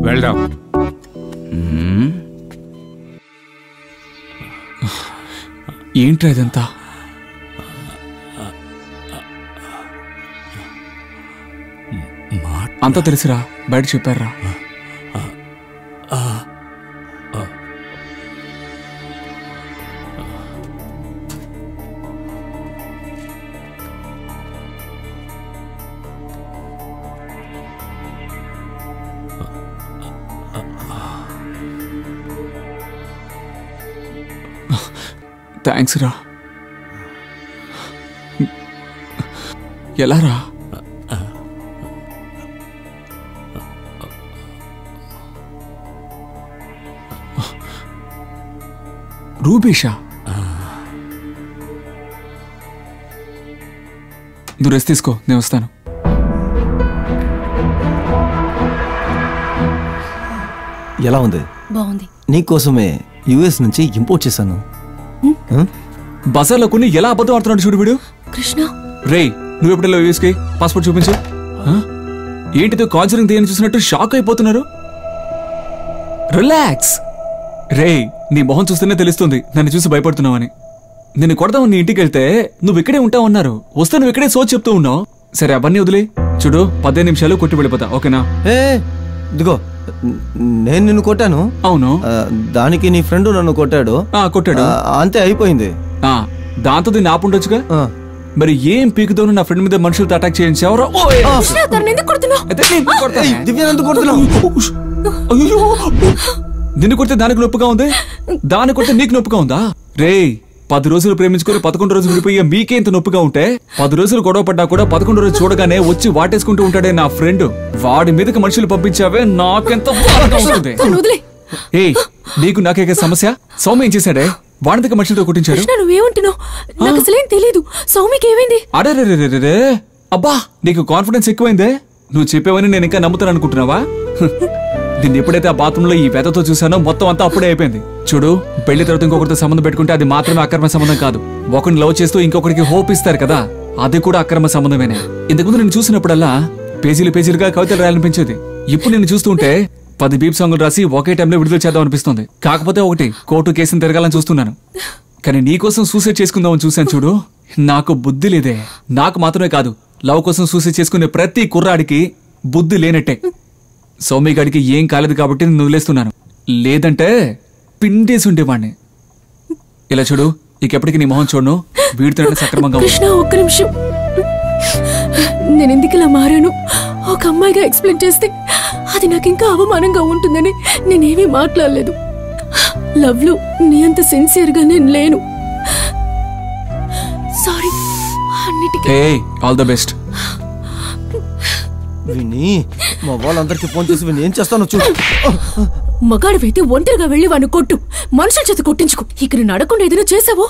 వెళ్దాం. ఏంట్రా ఇదంతా? అంతా తెలిసిరా, బయట చెప్పారా? థ్యాంక్స్ రా. ఎలా రా? రూబేషా? నువ్వు రెస్ట్ తీసుకో, నేను వస్తాను. ఎలా ఉంది? బాగుంది. నీకోసమే యుఎస్ నుంచి ఇంపోర్ట్ చేశాను. బజార్లో కొన్ని ఎలా అబద్ధం ఆడుతున్నాడు చూడు వీడు. కృష్ణ రే, నువ్వు ఎప్పుడెళ్ళావు యుఎస్ కి? పాస్పోర్ట్ చూపించు. ఏంటిదో కాన్సరింగ్ తీయని చూసినట్టు షాక్ అయిపోతున్నారు. రిలాక్స్. రే, నీ మొహం చూస్తేనే తెలుస్తుంది నన్ను చూసి భయపడుతున్నావని. నిన్ను కొడదామని నీ ఇంటికి వెళ్తే నువ్వు ఇక్కడే ఉంటావన్నారు. వస్తే నువ్వు ఇక్కడే సోచ్ చెప్తూ ఉన్నావు. సరే, అవన్నీ వదిలే. చూడు, 15 నిమిషాలు కొట్టి వెళ్ళిపోతా, ఓకేనా? ఇదిగో, నేను నిన్ను కొట్టాను. అవును. దానికి నీ ఫ్రెండ్ నన్ను కొట్టాడు. కొట్టాడు, అంతే, అయిపోయింది. దాంతో దీన్ని ఆపుండొచ్చుగా. మరి ఏం పీకుతోను నా ఫ్రెండ్ మీద మనుషులతో అటాక్ చేయించావరా? నిన్ను కొడితే దానికి నొప్పిగా ఉంది, దాన్ని కొడితే నీకు నొప్పిగా ఉందా? రే, 10 రోజులు ప్రేమించుకుని 11 రోజులు విడిపోయే మీకే ఇంత నొప్పిగా ఉంటే 10 రోజులు గొడవ పడ్డా కూడా 11 రోజులు చూడగానే వచ్చి వాటేసుకుంటూ ఉంటాడే నా ఫ్రెండ్. వాడి మీదకి మనుషులు పంపించావే, నాకెంత ఉంటుంది. ఏయ్, నీకు నాకే సమస్య? సౌమ్య ఏం చేశాడే? వాడికి మనుషులతో కొట్టించాడు. అరే, అబ్బా, నీకు కాన్ఫిడెన్స్ ఎక్కువైందే. నువ్వు చెప్పేవని నేను ఇంకా నమ్ముతాను అనుకుంటున్నావా? దీన్ని ఎప్పుడైతే ఆ బాత్రూంలో ఈ వెతతో చూసానో మొత్తం అంతా అప్పుడే అయిపోయింది. చూడు, పెళ్లి తర్వాత ఇంకొకరితో సంబంధం పెట్టుకుంటే అది మాత్రమే అక్రమ సంబంధం కాదు. ఒకరిని లవ్ చేస్తూ ఇంకొకరికి హోప్ ఇస్తారు కదా, అది కూడా అక్రమ సంబంధమేనే. ఇంతకుముందు నేను చూసినప్పుడల్లా పేజీలు పేజీలుగా కవితలు రాయాలనిపించేది. ఇప్పుడు నేను చూస్తుంటే 10 బీప్ సాంగులు రాసి ఒకే టైంలో విడుదల చేద్దాం అనిపిస్తుంది. కాకపోతే ఒకటి, కోర్టు కేసును తిరగాలని చూస్తున్నాను. కానీ నీకోసం సూసైడ్ చేసుకుందామని చూశాను చూడు, నాకు బుద్ధి లేదే. నాకు మాత్రమే కాదు, లవ్ కోసం సూసైడ్ చేసుకునే ప్రతి కుర్రాడికి బుద్ధి లేనట్టే. సౌమ్యగాడికి ఏం కాలేదు కాబట్టి నేను వదిలేస్తున్నాను, లేదంటే పిండేసి ఉండేవాడిని. ఇలా చూడు, ఇకెప్పటికి నీ మొహం చూడను. వీడితో సక్రమంగా. కృష్ణ, ఒక్క నిమిషం. నేను ఎందుకు ఇలా మారాను ఒక అమ్మాయిగా ఎక్స్ప్లెయిన్ చేస్తే అది నాకు ఇంకా అవమానంగా ఉంటుందని నేనేమీ మాట్లాడలేదు. లవ్ లో నీ అంత సిన్సియర్ గా నేను లేను. సారీ. All the best. విని, మా వాళ్ళందరికీ ఫోన్ చేసి విని ఏం చేస్తానో చూడు. మగాడివైతే ఒంటరిగా వెళ్ళి వాడిని కొట్టు, మనుషుల చేత కొట్టించుకో. ఇక్కడ నడకుండా ఏదైనా చేసావో